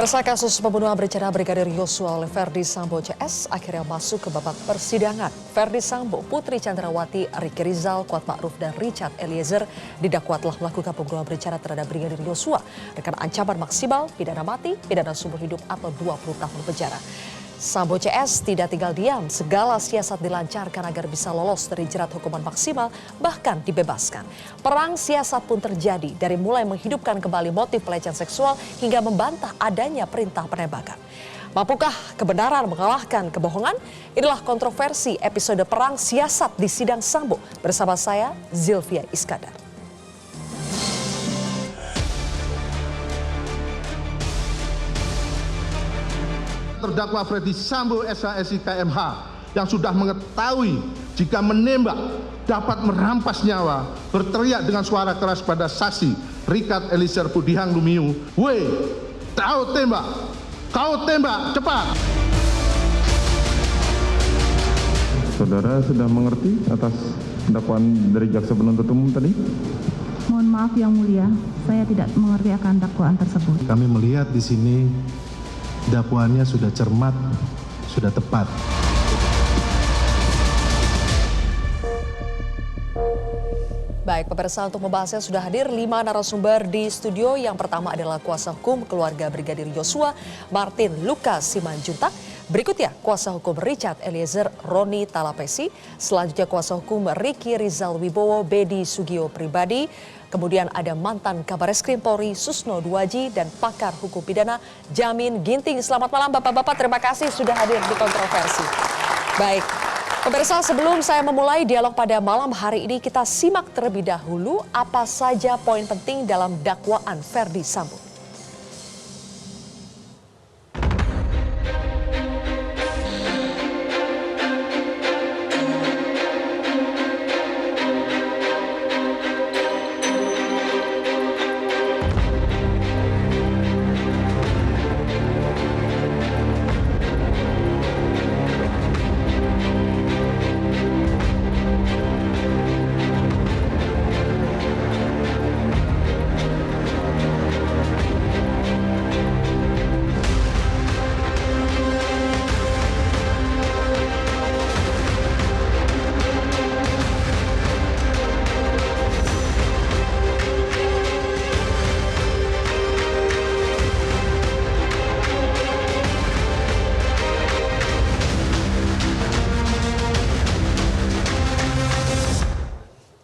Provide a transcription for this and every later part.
Pemirsa, kasus pembunuhan berencana Brigadir Yosua oleh Verdi Sambo CS akhirnya masuk ke babak persidangan. Verdi Sambo, Putri Chandrawati, Ricky Rizal, Kuat Ma'ruf, dan Richard Eliezer didakwa telah melakukan pembunuhan berencana terhadap Brigadir Yosua dengan ancaman maksimal pidana mati, pidana seumur hidup atau 20 tahun penjara. Sambo CS tidak tinggal diam, segala siasat dilancarkan agar bisa lolos dari jerat hukuman maksimal, bahkan dibebaskan. Perang siasat pun terjadi, dari mulai menghidupkan kembali motif pelecehan seksual hingga membantah adanya perintah penembakan. Mampukah kebenaran mengalahkan kebohongan? Inilah kontroversi episode Perang Siasat di Sidang Sambo bersama saya, Zilvia Iskandar. Terdakwa Verdi Sambo SHSI KMH yang sudah mengetahui jika menembak dapat merampas nyawa, berteriak dengan suara keras pada saksi Richard Eliezer Budihang Lumiu, "Woi, kau tembak, cepat!" Saudara sudah mengerti atas dakwaan dari jaksa penuntut umum tadi? Mohon maaf Yang Mulia, saya tidak mengerti akan dakwaan tersebut. Kami melihat di sini dakwaannya sudah cermat, sudah tepat. Baik, pemirsa, untuk membahasnya sudah hadir 5 narasumber di studio. Yang pertama adalah kuasa hukum keluarga Brigadir Yosua, Martin Lukas Simanjuntak. Berikutnya kuasa hukum Richard Eliezer, Roni Talapesi. Selanjutnya kuasa hukum Ricky Rizal Wibowo, Bedi Sugio Pribadi. Kemudian ada mantan Kabareskrim Polri Susno Duaji dan pakar hukum pidana Jamin Ginting. Selamat malam Bapak-bapak, terima kasih sudah hadir di kontroversi. Baik, pemirsa, sebelum saya memulai dialog pada malam hari ini, kita simak terlebih dahulu apa saja poin penting dalam dakwaan Verdi Sambo.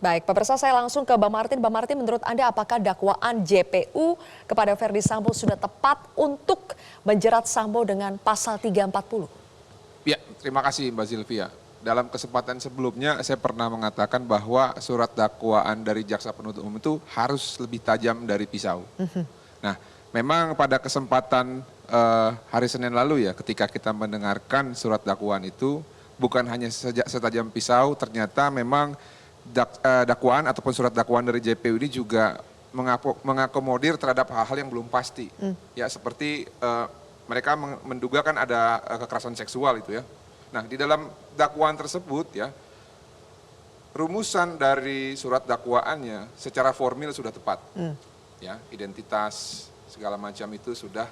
Baik, pemirsa, saya langsung ke Bang Martin. Bang Martin, menurut Anda apakah dakwaan JPU kepada Verdi Sambo sudah tepat untuk menjerat Sambo dengan pasal 340? Ya, terima kasih Mbak Zilvia. Dalam kesempatan sebelumnya saya pernah mengatakan bahwa surat dakwaan dari jaksa penuntut umum itu harus lebih tajam dari pisau. Nah, memang pada kesempatan hari Senin lalu ya, ketika kita mendengarkan surat dakwaan itu, bukan hanya setajam pisau, ternyata memang dakwaan ataupun surat dakwaan dari JPU ini juga mengakomodir terhadap hal-hal yang belum pasti. Ya, seperti mereka menduga kan ada kekerasan seksual itu ya. Nah, di dalam dakwaan tersebut ya, rumusan dari surat dakwaannya secara formil sudah tepat. Ya, identitas segala macam itu sudah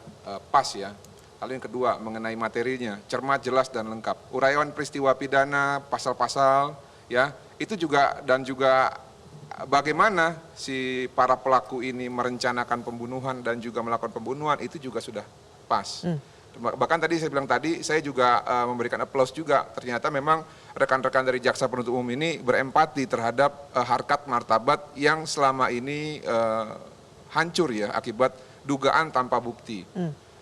pas ya. Lalu yang kedua, mengenai materinya, cermat, jelas dan lengkap. Uraian peristiwa pidana, pasal-pasal ya, itu juga dan juga bagaimana si para pelaku ini merencanakan pembunuhan dan juga melakukan pembunuhan itu juga sudah pas. Bahkan tadi saya bilang tadi, saya juga memberikan aplaus juga. Ternyata memang rekan-rekan dari jaksa penuntut umum ini berempati terhadap harkat martabat yang selama ini hancur ya akibat dugaan tanpa bukti.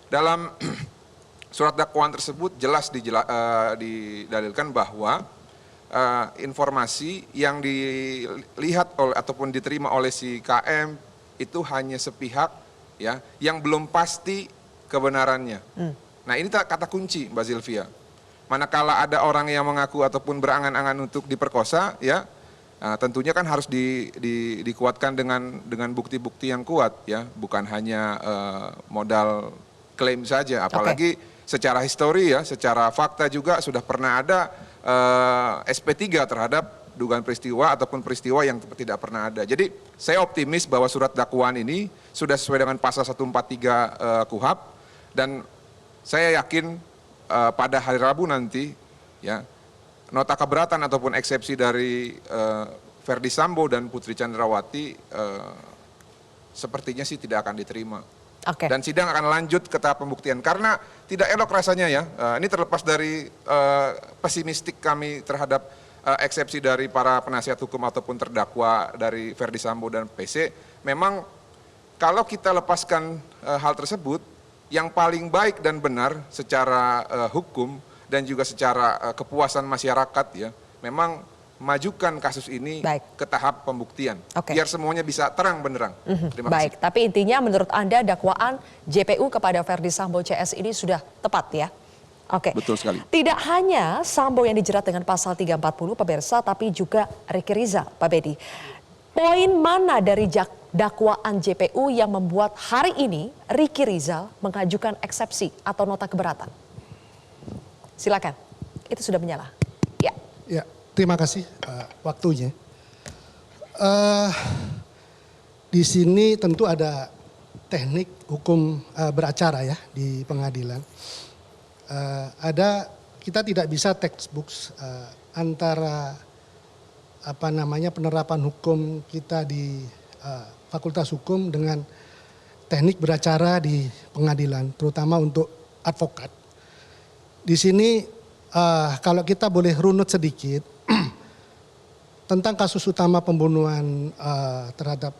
Dalam surat dakwaan tersebut jelas didalilkan bahwa informasi yang dilihat oleh ataupun diterima oleh si KM itu hanya sepihak ya, yang belum pasti kebenarannya. Nah, ini kata kunci Mbak Zilvia. Manakala ada orang yang mengaku ataupun berangan-angan untuk diperkosa ya, tentunya kan harus dikuatkan dengan bukti-bukti yang kuat ya, bukan hanya modal klaim saja, apalagi secara histori ya, secara fakta juga sudah pernah ada SP3 terhadap dugaan peristiwa ataupun peristiwa yang tidak pernah ada. Jadi saya optimis bahwa surat dakwaan ini sudah sesuai dengan pasal 143 KUHP Dan saya yakin pada hari Rabu nanti, ya, nota keberatan ataupun eksepsi dari Ferdi Sambo dan Putri Chandrawati sepertinya sih tidak akan diterima. Oke. Dan sidang akan lanjut ke tahap pembuktian. Karena tidak elok rasanya ya, ini terlepas dari pesimistik kami terhadap eksepsi dari para penasihat hukum ataupun terdakwa dari Ferdi Sambo dan PC, memang kalau kita lepaskan hal tersebut, yang paling baik dan benar secara hukum dan juga secara kepuasan masyarakat ya, memang majukan kasus ini ke tahap pembuktian. Biar semuanya bisa terang benderang. Terima kasih. Baik, tapi intinya menurut Anda dakwaan JPU kepada Ferdi Sambo CS ini sudah tepat ya? Oke. Betul sekali. Tidak hanya Sambo yang dijerat dengan pasal 340 pemirsa, tapi juga Ricky Rizal, Pak Bedi. Poin mana dari dakwaan JPU yang membuat hari ini Ricky Rizal mengajukan eksepsi atau nota keberatan? Silakan, itu sudah menyala. Ya. Ya, terima kasih waktunya. Di sini tentu ada teknik hukum beracara ya di pengadilan. Kita tidak bisa textbook antara penerapan hukum kita di Fakultas Hukum dengan teknik beracara di pengadilan, terutama untuk advokat. Di sini kalau kita boleh runut sedikit tentang kasus utama pembunuhan terhadap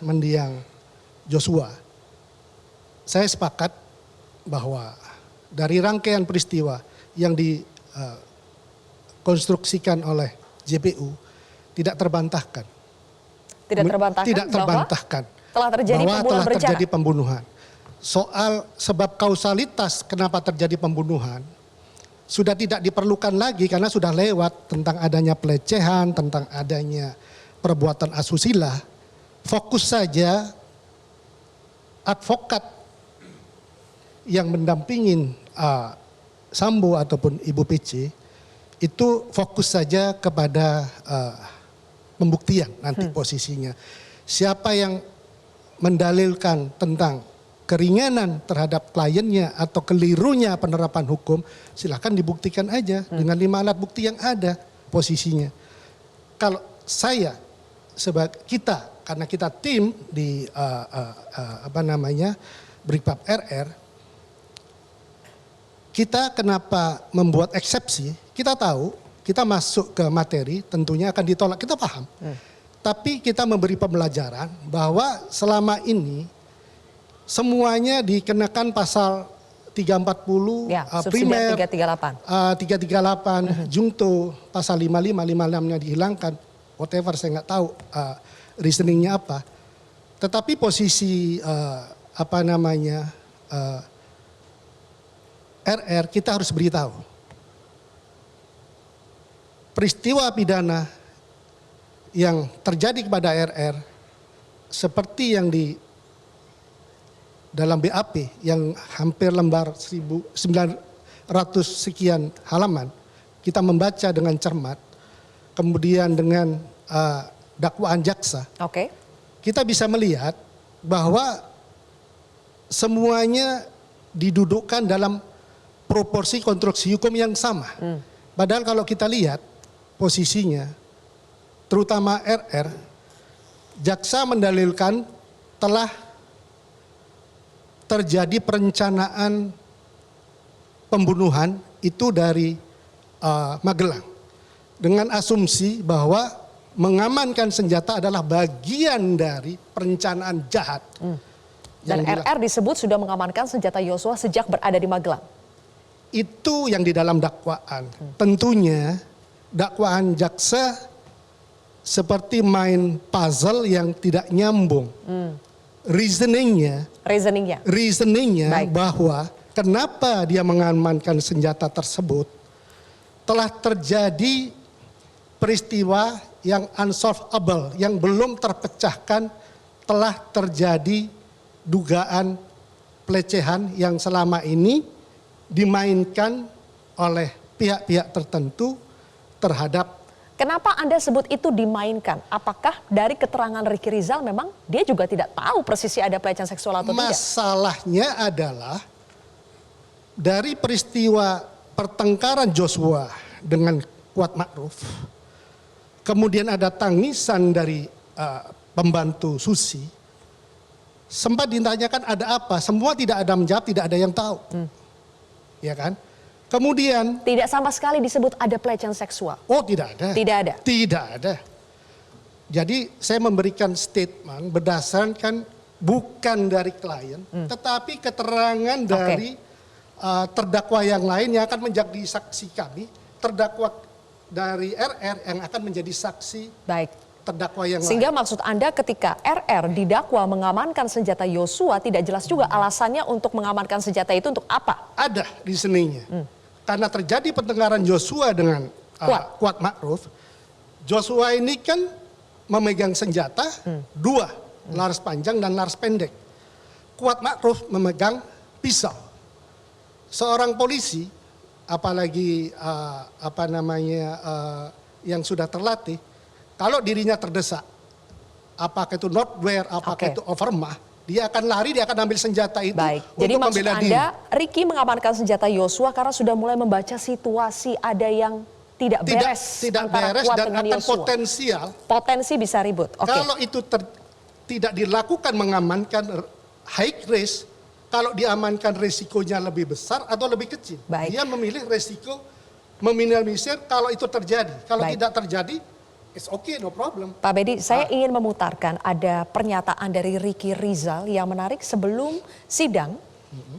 mendiang Joshua, saya sepakat bahwa dari rangkaian peristiwa yang dikonstruksikan oleh JPU tidak terbantahkan. Tidak terbantahkan, tidak terbantahkan telah terjadi bahwa pembunuhan telah berencana. terjadi pembunuhan. Soal sebab kausalitas kenapa terjadi pembunuhan sudah tidak diperlukan lagi karena sudah lewat tentang adanya pelecehan, tentang adanya perbuatan asusila. Fokus saja advokat yang mendampingin Sambo ataupun Ibu PC itu fokus saja kepada pembuktian nanti posisinya. Siapa yang mendalilkan tentang keringanan terhadap kliennya atau kelirunya penerapan hukum, silakan dibuktikan aja dengan 5 alat bukti yang ada posisinya. Kalau saya sebagai karena kita tim di Brikpap RR, kita kenapa membuat eksepsi? Kita tahu, kita masuk ke materi tentunya akan ditolak, kita paham. Tapi kita memberi pembelajaran bahwa selama ini semuanya dikenakan pasal 340 ya, primer, 338, jungto, pasal 55, 56-nya dihilangkan, whatever saya nggak tahu reasoningnya apa. Tetapi posisi RR kita harus beritahu. Peristiwa pidana yang terjadi kepada RR seperti yang di dalam BAP yang hampir lembar 1900 sekian halaman, kita membaca dengan cermat, kemudian dengan dakwaan jaksa, kita bisa melihat bahwa semuanya didudukkan dalam proporsi konstruksi hukum yang sama. Padahal kalau kita lihat posisinya, terutama RR, jaksa mendalilkan telah terjadi perencanaan pembunuhan itu dari Magelang. Dengan asumsi bahwa mengamankan senjata adalah bagian dari perencanaan jahat. Dan RR disebut sudah mengamankan senjata Yosua sejak berada di Magelang. Itu yang di dalam dakwaan. Tentunya dakwaan jaksa seperti main puzzle yang tidak nyambung. Reasoningnya bahwa kenapa dia mengamankan senjata tersebut, telah terjadi peristiwa yang unsolvable, yang belum terpecahkan, telah terjadi dugaan pelecehan yang selama ini dimainkan oleh pihak-pihak tertentu terhadap Kenapa Anda sebut itu dimainkan? Apakah dari keterangan Ricky Rizal memang dia juga tidak tahu persisnya ada pelecehan seksual atau tidak? Masalahnya adalah dari peristiwa pertengkaran Joshua dengan Kuat Ma'ruf, kemudian ada tangisan dari pembantu Susi, sempat ditanyakan ada apa, semua tidak ada menjawab, tidak ada yang tahu. Ya kan? Kemudian Tidak sama sekali disebut ada pelecehan seksual. oh tidak ada. Tidak ada. Tidak ada. Jadi saya memberikan statement berdasarkan bukan dari klien, tetapi keterangan dari terdakwa yang lain yang akan menjadi saksi kami, terdakwa dari RR yang akan menjadi saksi Baik. terdakwa yang Sehingga lain. maksud Anda ketika RR didakwa mengamankan senjata Yosua, tidak jelas juga alasannya untuk mengamankan senjata itu untuk apa? Ada di seninya. Karena terjadi pertengkaran Joshua dengan Kuat Ma'ruf, Joshua ini kan memegang senjata dua, laras panjang dan laras pendek. Kuat Ma'ruf memegang pisau. Seorang polisi, apalagi yang sudah terlatih, kalau dirinya terdesak, apakah itu notwear, apakah itu overmah, dia akan lari, dia akan ambil senjata itu. Baik, untuk jadi maksud membela diri. Anda Ricky mengamankan senjata Yosua karena sudah mulai membaca situasi ada yang tidak beres tidak antara beres Kuat dan dengan akan Yosua. potensial. Potensi bisa ribut. Oke. Kalau itu tidak dilakukan mengamankan high risk, kalau diamankan resikonya lebih besar atau lebih kecil. Baik. Dia memilih resiko meminimalisir kalau itu terjadi. Kalau Baik. tidak terjadi, it's okay, no problem. Pak Bedi, saya ingin memutarkan ada pernyataan dari Ricky Rizal yang menarik sebelum sidang.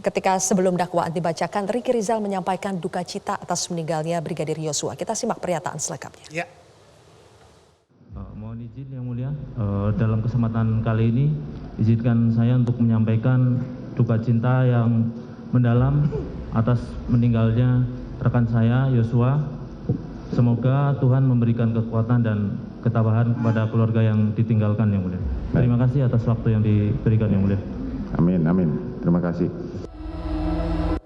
Ketika sebelum dakwaan dibacakan, Ricky Rizal menyampaikan duka cita atas meninggalnya Brigadir Yosua. Kita simak pernyataan selengkapnya. Ya. Mohon izin Yang Mulia, dalam kesempatan kali ini izinkan saya untuk menyampaikan duka cinta yang mendalam atas meninggalnya rekan saya Yosua. Semoga Tuhan memberikan kekuatan dan ketabahan kepada keluarga yang ditinggalkan Yang Mulia. Terima kasih atas waktu yang diberikan Yang Mulia. Amin, amin. Terima kasih.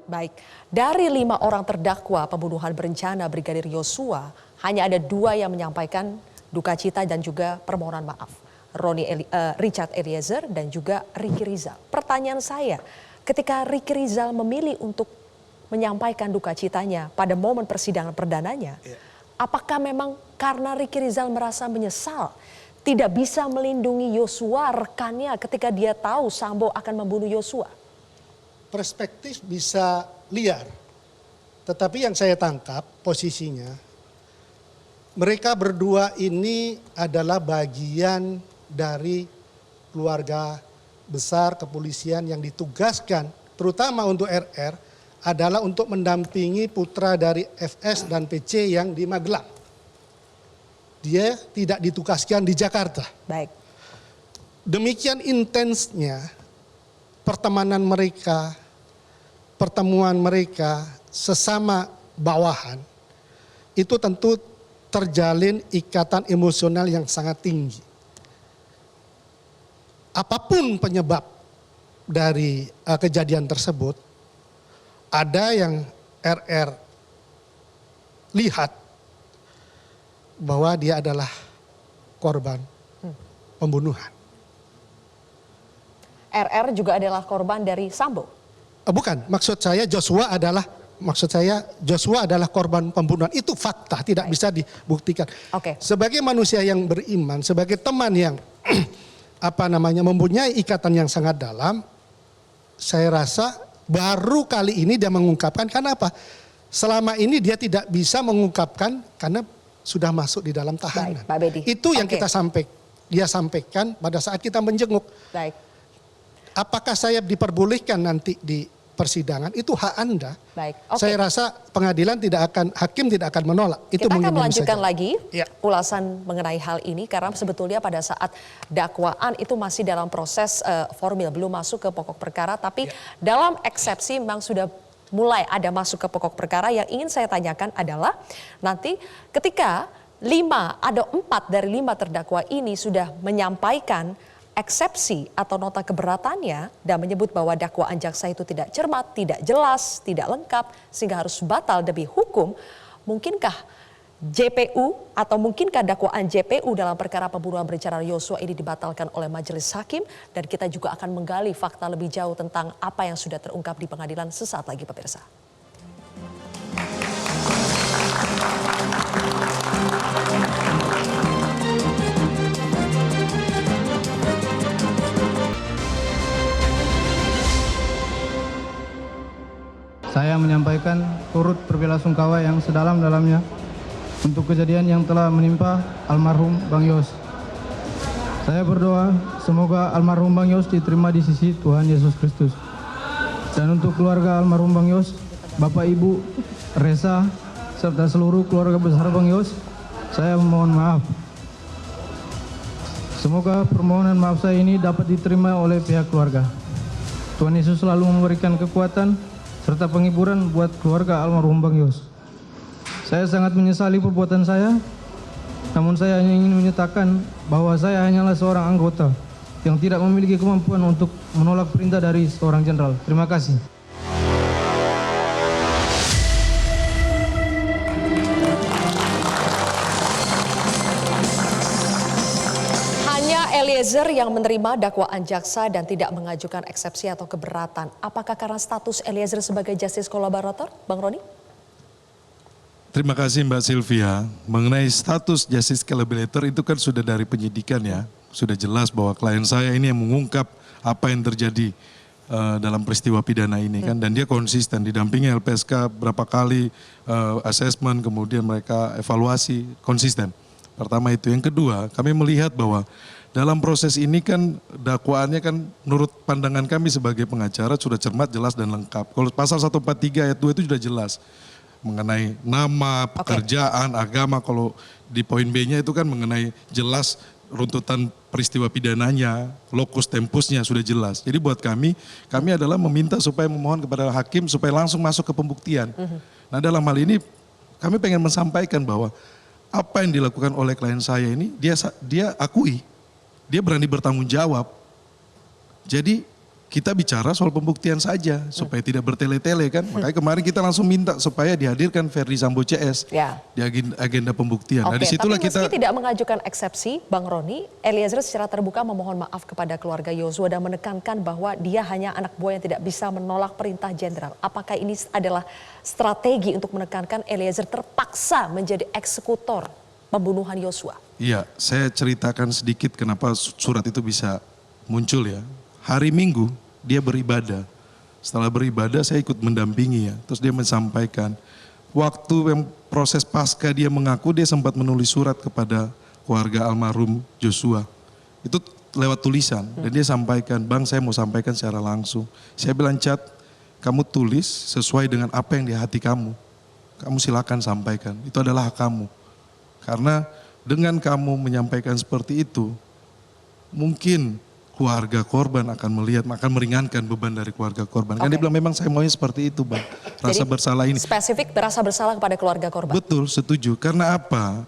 Baik, dari 5 orang terdakwa pembunuhan berencana Brigadir Yosua, hanya ada 2 yang menyampaikan duka cita dan juga permohonan maaf. Richard Eliezer dan juga Ricky Rizal. Pertanyaan saya, ketika Ricky Rizal memilih untuk menyampaikan duka citanya pada momen persidangan perdananya, apakah memang karena Ricky Rizal merasa menyesal tidak bisa melindungi Yosua rekannya ketika dia tahu Sambo akan membunuh Yosua? Perspektif bisa liar. Tetapi yang saya tangkap posisinya, mereka berdua ini adalah bagian dari keluarga besar kepolisian yang ditugaskan, terutama untuk RR, adalah untuk mendampingi putra dari FS dan PC yang di Magelang. Dia tidak ditugaskan di Jakarta. Baik. Demikian intensnya pertemanan mereka, pertemuan mereka sesama bawahan, itu tentu terjalin ikatan emosional yang sangat tinggi. Apapun penyebab dari kejadian tersebut, ada yang RR lihat bahwa dia adalah korban pembunuhan. RR juga adalah korban dari Sambo. Bukan, maksud saya Joshua adalah korban pembunuhan. Itu fakta, tidak bisa dibuktikan. Oke. Sebagai manusia yang beriman, sebagai teman yang mempunyai ikatan yang sangat dalam, saya rasa baru kali ini dia mengungkapkan. Karena apa? Selama ini dia tidak bisa mengungkapkan karena sudah masuk di dalam tahanan. Baik, Pak Bedi. Itu yang Oke. dia sampaikan pada saat kita menjenguk. Baik. Apakah saya diperbolehkan nanti di persidangan? Itu hak Anda. Baik. Oke. Saya rasa hakim tidak akan menolak. Itu Kita akan mungkin yang bisa melanjutkan jawab. lagi Ya. ulasan mengenai hal ini karena sebetulnya pada saat dakwaan itu masih dalam proses formil, belum masuk ke pokok perkara, tapi dalam eksepsi memang sudah mulai ada masuk ke pokok perkara. Yang ingin saya tanyakan adalah nanti ketika 4 dari 5 terdakwa ini sudah menyampaikan eksepsi atau nota keberatannya dan menyebut bahwa dakwaan jaksa itu tidak cermat, tidak jelas, tidak lengkap sehingga harus batal demi hukum, mungkinkah JPU atau mungkinkah dakwaan JPU dalam perkara pembunuhan berencana Yosua ini dibatalkan oleh majelis hakim, dan kita juga akan menggali fakta lebih jauh tentang apa yang sudah terungkap di pengadilan sesaat lagi pemirsa. Saya menyampaikan turut berbelasungkawa yang sedalam-dalamnya untuk kejadian yang telah menimpa almarhum Bang Yos. Saya berdoa semoga almarhum Bang Yos diterima di sisi Tuhan Yesus Kristus. Dan untuk keluarga almarhum Bang Yos, Bapak Ibu, Resa, serta seluruh keluarga besar Bang Yos, saya memohon maaf. Semoga permohonan maaf saya ini dapat diterima oleh pihak keluarga. Tuhan Yesus selalu memberikan kekuatan serta penghiburan buat keluarga almarhum Bang Yos. Saya sangat menyesali perbuatan saya, namun saya hanya ingin menyatakan bahwa saya hanyalah seorang anggota yang tidak memiliki kemampuan untuk menolak perintah dari seorang jenderal. Terima kasih. Eliezer yang menerima dakwaan jaksa dan tidak mengajukan eksepsi atau keberatan. Apakah karena status Eliezer sebagai justice collaborator, Bang Roni? Terima kasih Mbak Sylvia. Mengenai status justice collaborator itu kan sudah dari penyidikan ya. Sudah jelas bahwa klien saya ini yang mengungkap apa yang terjadi dalam peristiwa pidana ini kan. Dan dia konsisten, didampingi LPSK berapa kali asesmen, kemudian mereka evaluasi, konsisten. Pertama itu. Yang kedua, kami melihat bahwa dalam proses ini kan dakwaannya kan menurut pandangan kami sebagai pengacara sudah cermat, jelas dan lengkap. Kalau pasal 143 ayat 2 itu sudah jelas mengenai nama, pekerjaan, agama. Kalau di poin B-nya itu kan mengenai jelas runtutan peristiwa pidananya, lokus tempusnya sudah jelas. Jadi buat kami adalah meminta supaya memohon kepada hakim supaya langsung masuk ke pembuktian. Nah dalam hal ini kami pengen menyampaikan bahwa apa yang dilakukan oleh klien saya ini dia akui. Dia berani bertanggung jawab. Jadi kita bicara soal pembuktian saja supaya tidak bertele-tele kan. Makanya kemarin kita langsung minta supaya dihadirkan Ferdi Sambo CS di agenda pembuktian. Nah, disitulah tapi meski kita tidak mengajukan eksepsi, Bang Roni, Eliezer secara terbuka memohon maaf kepada keluarga Yosua dan menekankan bahwa dia hanya anak buah yang tidak bisa menolak perintah jenderal. Apakah ini adalah strategi untuk menekankan Eliezer terpaksa menjadi eksekutor pembunuhan Yosua? Iya, saya ceritakan sedikit kenapa surat itu bisa muncul ya. Hari Minggu dia beribadah. Setelah beribadah saya ikut mendampingi ya. Terus dia menyampaikan, waktu yang proses pasca dia mengaku dia sempat menulis surat kepada keluarga almarhum Joshua. Itu lewat tulisan dan dia sampaikan, Bang saya mau sampaikan secara langsung. Saya bilang Chat, kamu tulis sesuai dengan apa yang di hati kamu. Kamu silakan sampaikan, itu adalah hak kamu. Karena dengan kamu menyampaikan seperti itu, mungkin keluarga korban akan melihat, akan meringankan beban dari keluarga korban. Kan dia bilang memang saya maunya seperti itu Bang, rasa Jadi, bersalah ini. Spesifik berasa bersalah kepada keluarga korban? Betul, setuju. Karena apa?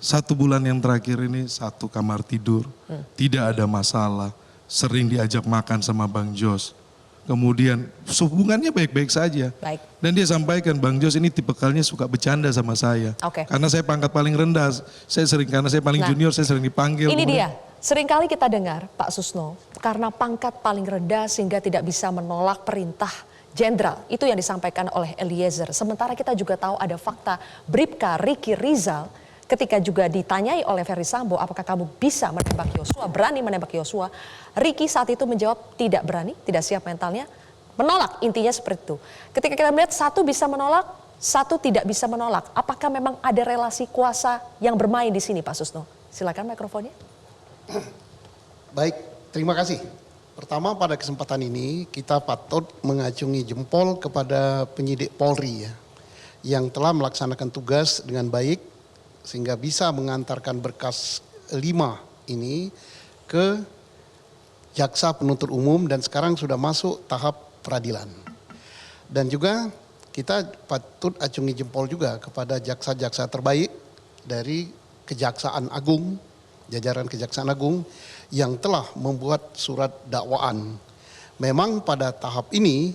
1 bulan yang terakhir ini 1 kamar tidur, tidak ada masalah, sering diajak makan sama Bang Jos. Kemudian hubungannya baik-baik saja. Baik. Dan dia sampaikan Bang Jos ini tipikalnya suka bercanda sama saya. Karena saya pangkat paling rendah, karena saya paling junior saya sering dipanggil. Ini dia, seringkali kita dengar Pak Susno, karena pangkat paling rendah sehingga tidak bisa menolak perintah jenderal. Itu yang disampaikan oleh Eliezer. Sementara kita juga tahu ada fakta Bribka Ricky Rizal ketika juga ditanyai oleh Ferdi Sambo, apakah kamu bisa menembak Yosua, berani menembak Yosua? Ricky saat itu menjawab tidak berani, tidak siap mentalnya, menolak, intinya seperti itu. Ketika kita melihat satu bisa menolak, satu tidak bisa menolak. Apakah memang ada relasi kuasa yang bermain di sini Pak Susno? Silakan mikrofonnya. Baik, terima kasih. Pertama pada kesempatan ini kita patut mengacungi jempol kepada penyidik Polri ya, yang telah melaksanakan tugas dengan baik sehingga bisa mengantarkan berkas 5 ini ke jaksa penuntut umum dan sekarang sudah masuk tahap peradilan. Dan juga kita patut acungi jempol juga kepada jaksa-jaksa terbaik dari Kejaksaan Agung, jajaran Kejaksaan Agung yang telah membuat surat dakwaan. Memang pada tahap ini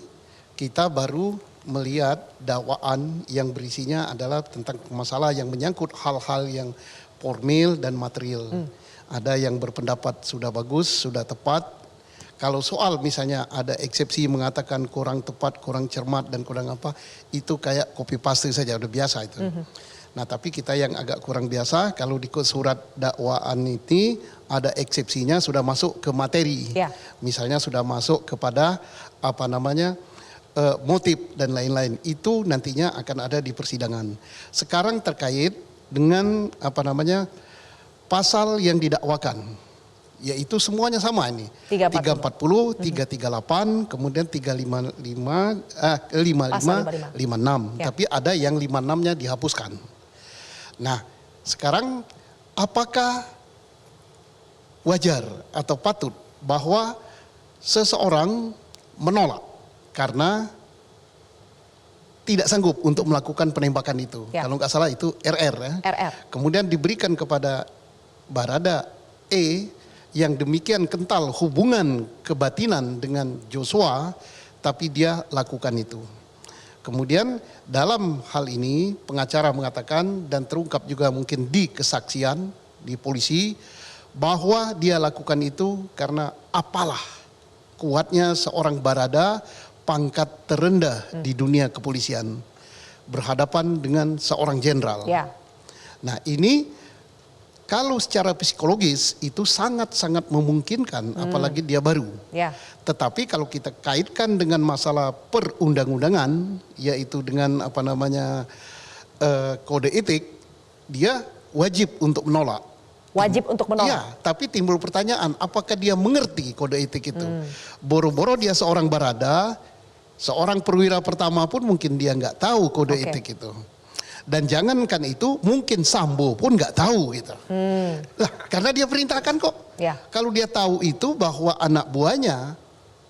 kita baru melihat dakwaan yang berisinya adalah tentang masalah yang menyangkut hal-hal yang formil dan material. Ada yang berpendapat sudah bagus, sudah tepat. Kalau soal misalnya ada eksepsi mengatakan kurang tepat, kurang cermat dan kurang apa, itu kayak copy paste saja, udah biasa itu. Nah tapi kita yang agak kurang biasa, kalau di surat dakwaan ini ada eksepsinya sudah masuk ke materi. Misalnya sudah masuk kepada motif dan lain-lain. Itu nantinya akan ada di persidangan. Sekarang terkait dengan pasal yang didakwakan, yaitu semuanya sama ini. 340, 338, kemudian 355, 56. Tapi ada yang 56-nya dihapuskan. Nah, sekarang apakah wajar atau patut bahwa seseorang menolak karena tidak sanggup untuk melakukan penembakan itu? Kalau nggak salah itu RR. Kemudian diberikan kepada Barada E yang demikian kental hubungan kebatinan dengan Joshua, tapi dia lakukan itu. Kemudian dalam hal ini pengacara mengatakan dan terungkap juga mungkin di kesaksian di polisi bahwa dia lakukan itu karena apalah kuatnya seorang Barada, pangkat terendah di dunia kepolisian, berhadapan dengan seorang jenderal. Nah ini kalau secara psikologis itu sangat-sangat memungkinkan, apalagi dia baru. Tetapi kalau kita kaitkan dengan masalah perundang-undangan, yaitu dengan kode etik, dia wajib untuk menolak. Wajib untuk menolak? Ya, tapi timbul pertanyaan, apakah dia mengerti kode etik itu? Boro-boro dia seorang Barada, seorang perwira pertama pun mungkin dia nggak tahu kode etik itu. Dan jangankan itu, mungkin Sambo pun nggak tahu gitu. Lah, karena dia perintahkan kok. Kalau dia tahu itu bahwa anak buahnya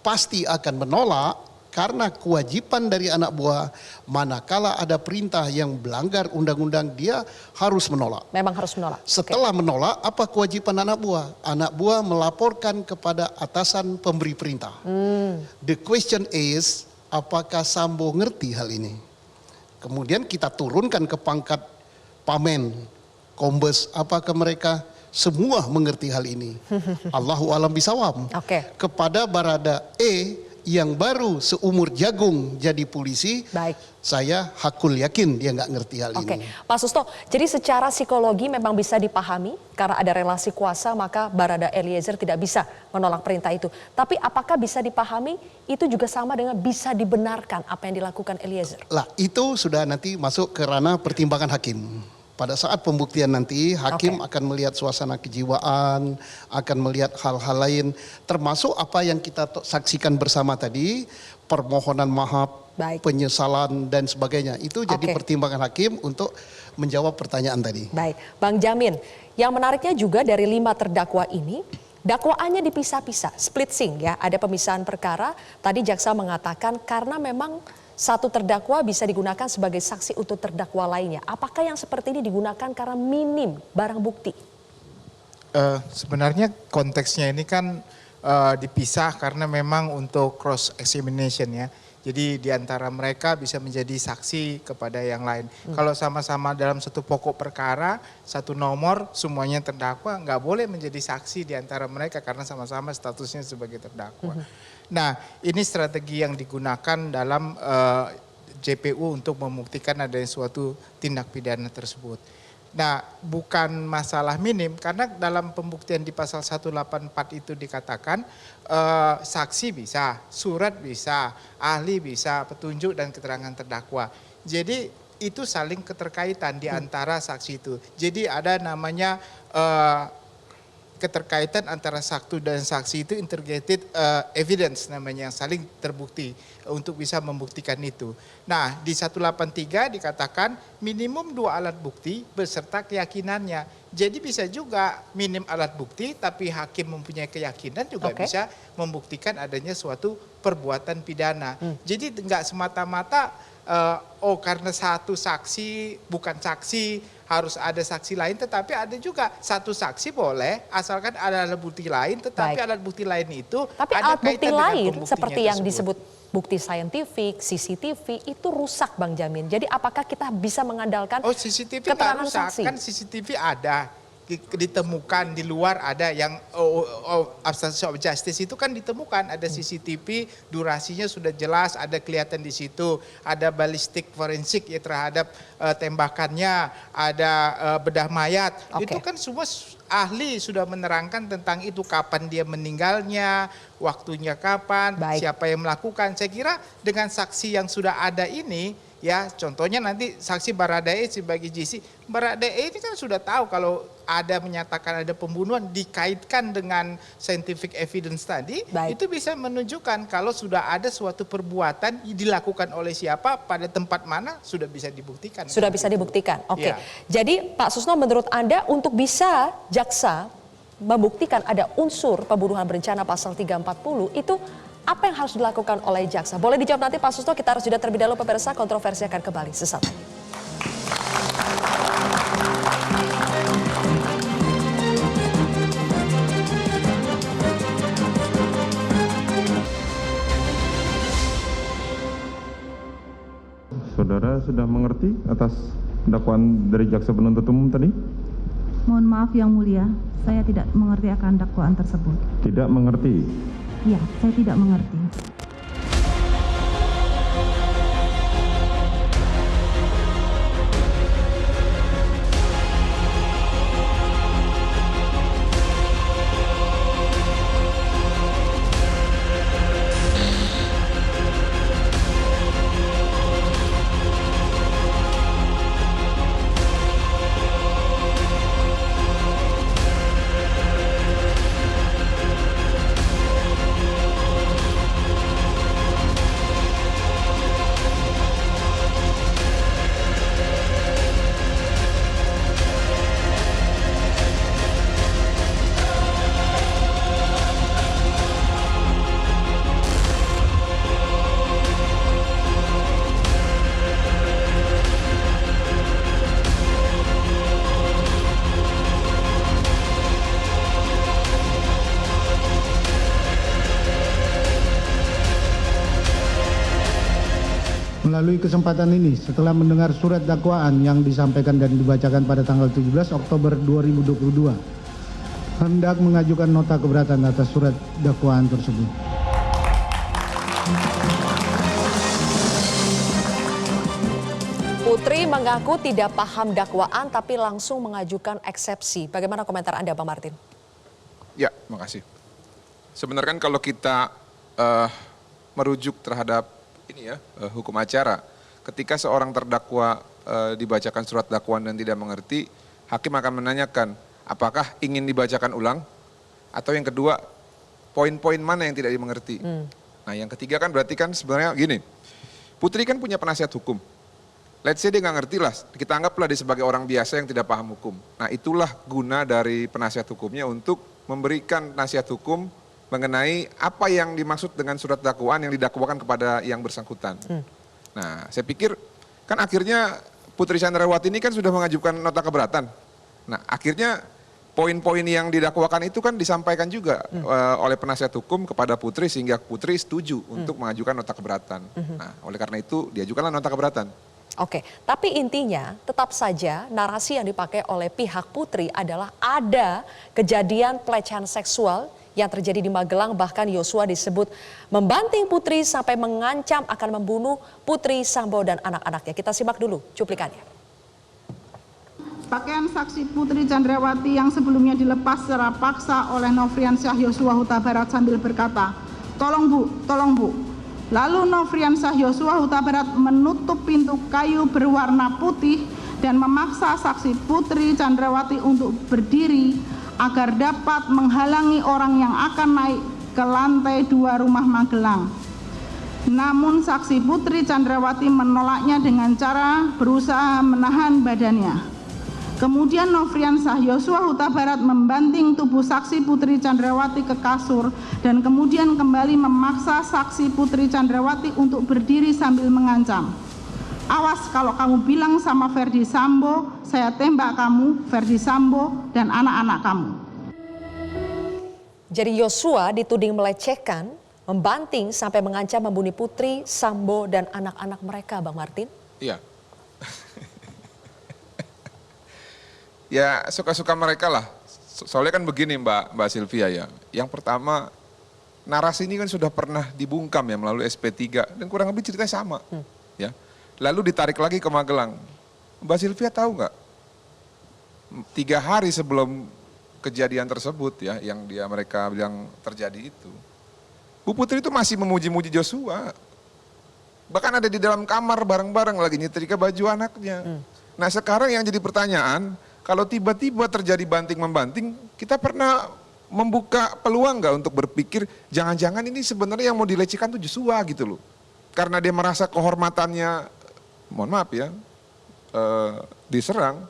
pasti akan menolak karena kewajiban dari anak buah manakala ada perintah yang melanggar undang-undang dia harus menolak. Memang harus menolak. Setelah menolak, apa kewajiban anak buah? Anak buah melaporkan kepada atasan pemberi perintah. The question is, apakah Sambo ngerti hal ini? Kemudian kita turunkan ke pangkat Pamen, Kombes, apakah mereka semua mengerti hal ini? Allahu alam bisawab. Kepada Barada E yang baru seumur jagung jadi polisi, saya hakul yakin dia nggak ngerti hal ini. Pak Susto, jadi secara psikologi memang bisa dipahami karena ada relasi kuasa maka Barada Eliezer tidak bisa menolak perintah itu. Tapi apakah bisa dipahami itu juga sama dengan bisa dibenarkan apa yang dilakukan Eliezer? Lah itu sudah nanti masuk ke ranah pertimbangan hakim. Pada saat pembuktian nanti hakim akan melihat suasana kejiwaan, akan melihat hal-hal lain, termasuk apa yang kita saksikan bersama tadi, permohonan maaf, penyesalan dan sebagainya. Itu jadi pertimbangan hakim untuk menjawab pertanyaan tadi. Baik, Bang Jamin, yang menariknya juga dari 5 terdakwa ini, dakwaannya dipisah-pisah, split sing ya, ada pemisahan perkara. Tadi jaksa mengatakan karena memang satu terdakwa bisa digunakan sebagai saksi untuk terdakwa lainnya. Apakah yang seperti ini digunakan karena minim barang bukti? Sebenarnya konteksnya ini kan dipisah karena memang untuk cross examination ya. Jadi di antara mereka bisa menjadi saksi kepada yang lain. Kalau sama-sama dalam satu pokok perkara, satu nomor, semuanya terdakwa, nggak boleh menjadi saksi di antara mereka karena sama-sama statusnya sebagai terdakwa. Nah, ini strategi yang digunakan dalam JPU untuk membuktikan adanya suatu tindak pidana tersebut. Nah, bukan masalah minim karena dalam pembuktian di pasal 184 itu dikatakan saksi bisa, surat bisa, ahli bisa, petunjuk dan keterangan terdakwa. Jadi itu saling keterkaitan di antara saksi itu. Jadi ada namanya keterkaitan antara saksi dan saksi itu integrated evidence namanya, yang saling terbukti untuk bisa membuktikan itu. Nah di 183 dikatakan minimum 2 alat bukti beserta keyakinannya. Jadi bisa juga minim alat bukti tapi hakim mempunyai keyakinan juga bisa membuktikan adanya suatu perbuatan pidana. Jadi enggak semata-mata karena satu saksi bukan saksi harus ada saksi lain, tetapi ada juga satu saksi boleh asalkan ada alat bukti lain, tetapi alat bukti lain itu tapi ada alat bukti lain seperti yang disebut bukti saintifik, CCTV itu rusak Bang Jamin. Jadi apakah kita bisa mengandalkan CCTV nggak keterangan rusak, saksi? kan CCTV ada. Ditemukan di luar ada yang obstruction of justice itu kan ditemukan ada CCTV, durasinya sudah jelas, ada kelihatan di situ, ada balistik forensik ya terhadap tembakannya, ada bedah mayat. Itu kan semua ahli sudah menerangkan tentang itu, kapan dia meninggalnya, waktunya kapan, siapa yang melakukan. Saya kira dengan saksi yang sudah ada ini, ya contohnya nanti saksi Baradae sebagai GC, Baradae ini kan sudah tahu kalau ada menyatakan ada pembunuhan dikaitkan dengan scientific evidence tadi, itu bisa menunjukkan kalau sudah ada suatu perbuatan dilakukan oleh siapa pada tempat mana sudah bisa dibuktikan. Sudah bisa dibuktikan. Oke. Jadi Pak Susno, menurut Anda untuk bisa jaksa membuktikan ada unsur pembunuhan berencana pasal 340 itu apa yang harus dilakukan oleh jaksa? Boleh dijawab nanti Pak Susno, kita harus jeda terlebih dahulu pemirsa, kontroversi akan kembali sesaat lagi. Saudara sudah mengerti atas dakwaan dari jaksa penuntut umum tadi? Mohon maaf Yang Mulia, saya tidak mengerti akan dakwaan tersebut. Tidak mengerti? Iya, saya tidak mengerti. Melalui kesempatan ini, setelah mendengar surat dakwaan yang disampaikan dan dibacakan pada tanggal 17 Oktober 2022, hendak mengajukan nota keberatan atas surat dakwaan tersebut. Putri mengaku tidak paham dakwaan tapi langsung mengajukan eksepsi. Bagaimana komentar Anda, Bang Martin? Ya, makasih. Sebenarnya kan kalau kita merujuk terhadap hukum acara, ketika seorang terdakwa dibacakan surat dakwaan dan tidak mengerti, hakim akan menanyakan apakah ingin dibacakan ulang, atau yang kedua, poin-poin mana yang tidak dimengerti. Nah yang ketiga kan berarti kan sebenarnya gini, Putri kan punya penasihat hukum. Let's say dia nggak ngerti lah, kita anggaplah dia sebagai orang biasa yang tidak paham hukum. Nah itulah guna dari penasihat hukumnya untuk memberikan nasihat hukum mengenai apa yang dimaksud dengan surat dakwaan yang didakwakan kepada yang bersangkutan. Nah saya pikir kan akhirnya Putri Chandrawati ini kan sudah mengajukan nota keberatan. Nah akhirnya poin-poin yang didakwakan itu kan disampaikan juga oleh penasihat hukum kepada Putri sehingga Putri setuju untuk mengajukan nota keberatan. Nah oleh karena itu diajukanlah nota keberatan. Oke, tapi intinya tetap saja narasi yang dipakai oleh pihak Putri adalah ada kejadian pelecehan seksual yang terjadi di Magelang, bahkan Yosua disebut membanting Putri sampai mengancam akan membunuh Putri Sambo dan anak-anaknya. Kita simak dulu cuplikannya. Pakaian saksi Putri Chandrawati yang sebelumnya dilepas secara paksa oleh Nofriansyah Yosua Huta Barat sambil berkata, "Tolong Bu, tolong Bu." Lalu Nofriansyah Yosua Huta Barat menutup pintu kayu berwarna putih dan memaksa saksi Putri Chandrawati untuk berdiri agar dapat menghalangi orang yang akan naik ke lantai 2 rumah Magelang. Namun saksi Putri Chandrawati menolaknya dengan cara berusaha menahan badannya. Kemudian Nofriansyah Yosua Huta Barat membanting tubuh saksi Putri Chandrawati ke kasur dan kemudian kembali memaksa saksi Putri Chandrawati untuk berdiri sambil mengancam. "Awas kalau kamu bilang sama Ferdi Sambo, saya tembak kamu, Ferdi Sambo, dan anak-anak kamu." Jadi Yosua dituding melecehkan membanting sampai mengancam membunuh Putri, Sambo, dan anak-anak mereka, Bang Martin? Iya. Ya suka-suka mereka lah. Soalnya kan begini Mbak Sylvia ya. Yang pertama, narasi ini kan sudah pernah dibungkam ya melalui SP3 dan kurang lebih ceritanya sama. Ya. Lalu ditarik lagi ke Magelang. Mbak Sylvia tahu nggak? 3 hari sebelum kejadian tersebut ya, yang mereka bilang terjadi itu, Bu Putri itu masih memuji-muji Joshua. Bahkan ada di dalam kamar bareng-bareng lagi nyetrika baju anaknya. Nah sekarang yang jadi pertanyaan, kalau tiba-tiba terjadi banting-membanting, kita pernah membuka peluang nggak untuk berpikir jangan-jangan ini sebenarnya yang mau dilecehkan tuh Joshua gitu loh. Karena dia merasa kehormatannya, mohon maaf ya, diserang,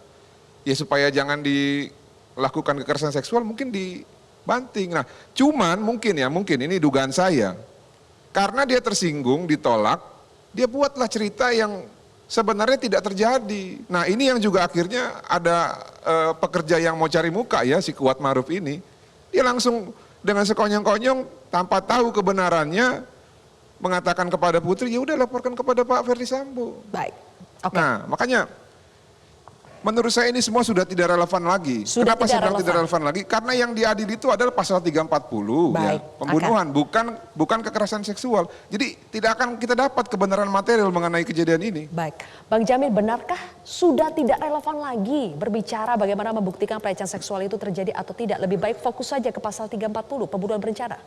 ya supaya jangan dilakukan kekerasan seksual mungkin dibanting. Nah cuman mungkin ini dugaan saya, karena dia tersinggung, ditolak, dia buatlah cerita yang sebenarnya tidak terjadi. Nah ini yang juga akhirnya ada pekerja yang mau cari muka ya, si Kuat Maruf ini, dia langsung dengan sekonyong-konyong tanpa tahu kebenarannya mengatakan kepada Putri, ya udah laporkan kepada Pak Ferdi Sambo. Baik. Okay. Nah makanya menurut saya ini semua sudah tidak relevan lagi. Kenapa saya bilang tidak relevan lagi? Karena yang diadili itu adalah pasal 340 ya, pembunuhan, bukan kekerasan seksual. Jadi tidak akan kita dapat kebenaran material mengenai kejadian ini. Baik, Bang Jamil, benarkah sudah tidak relevan lagi berbicara bagaimana membuktikan pelecehan seksual itu terjadi atau tidak? Lebih baik fokus saja ke pasal 340, pembunuhan berencana.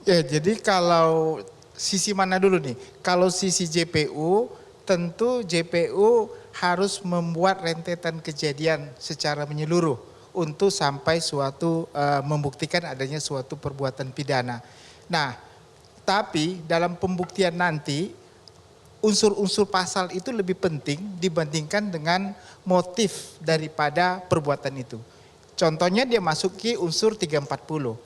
Ya, jadi kalau sisi mana dulu nih? Kalau sisi JPU, tentu JPU harus membuat rentetan kejadian secara menyeluruh untuk sampai suatu membuktikan adanya suatu perbuatan pidana. Nah, tapi dalam pembuktian nanti unsur-unsur pasal itu lebih penting dibandingkan dengan motif daripada perbuatan itu. Contohnya dia masuki unsur 340.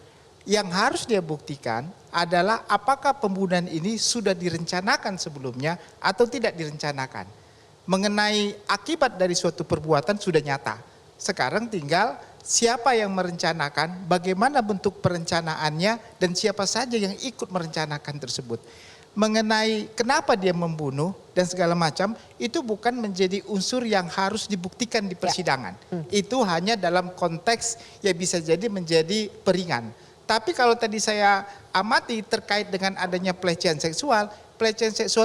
Yang harus dia buktikan adalah apakah pembunuhan ini sudah direncanakan sebelumnya atau tidak direncanakan. Mengenai akibat dari suatu perbuatan sudah nyata. Sekarang tinggal siapa yang merencanakan, bagaimana bentuk perencanaannya, dan siapa saja yang ikut merencanakan tersebut. Mengenai kenapa dia membunuh dan segala macam, itu bukan menjadi unsur yang harus dibuktikan di persidangan. Itu hanya dalam konteks yang bisa jadi menjadi peringan. Tapi kalau tadi saya amati terkait dengan adanya pelecehan seksual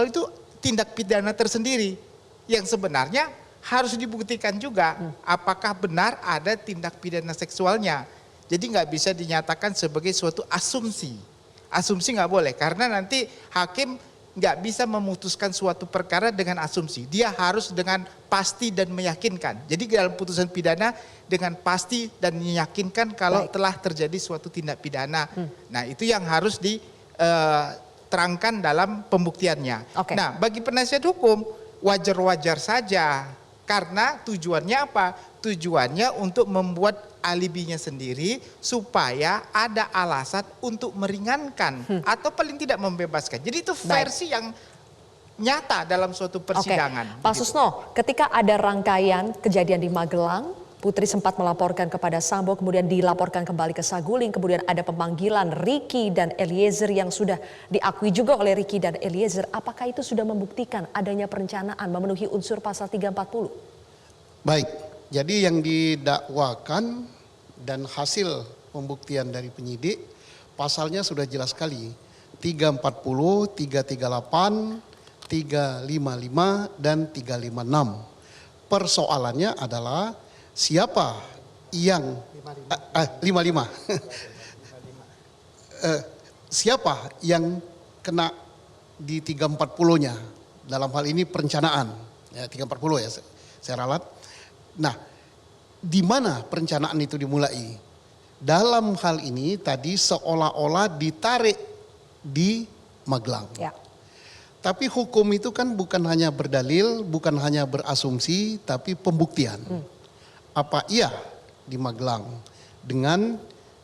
itu tindak pidana tersendiri yang sebenarnya harus dibuktikan juga apakah benar ada tindak pidana seksualnya. Jadi nggak bisa dinyatakan sebagai suatu asumsi. Asumsi nggak boleh karena nanti hakim nggak bisa memutuskan suatu perkara dengan asumsi. Dia harus dengan pasti dan meyakinkan. Jadi dalam putusan pidana dengan pasti dan meyakinkan kalau telah terjadi suatu tindak pidana. Nah itu yang harus diterangkan dalam pembuktiannya. Nah bagi penasihat hukum wajar-wajar saja. Karena tujuannya apa? Tujuannya untuk membuat alibinya sendiri supaya ada alasan untuk meringankan atau paling tidak membebaskan. Jadi itu versi yang nyata dalam suatu persidangan. Pak Susno, ketika ada rangkaian kejadian di Magelang, Putri sempat melaporkan kepada Sambo, kemudian dilaporkan kembali ke Saguling, kemudian ada pemanggilan Ricky dan Eliezer yang sudah diakui juga oleh Ricky dan Eliezer. Apakah itu sudah membuktikan adanya perencanaan memenuhi unsur pasal 340? Baik, jadi yang didakwakan dan hasil pembuktian dari penyidik, pasalnya sudah jelas sekali. 340, 338, 355, dan 356. Persoalannya adalah siapa yang 55 siapa yang kena di 340-nya dalam hal ini perencanaan ya 340 ya saya ralat. Nah, di mana perencanaan itu dimulai? Dalam hal ini tadi seolah-olah ditarik di Magelang. Ya. Tapi hukum itu kan bukan hanya berdalil, bukan hanya berasumsi, tapi pembuktian. Apa iya di Magelang dengan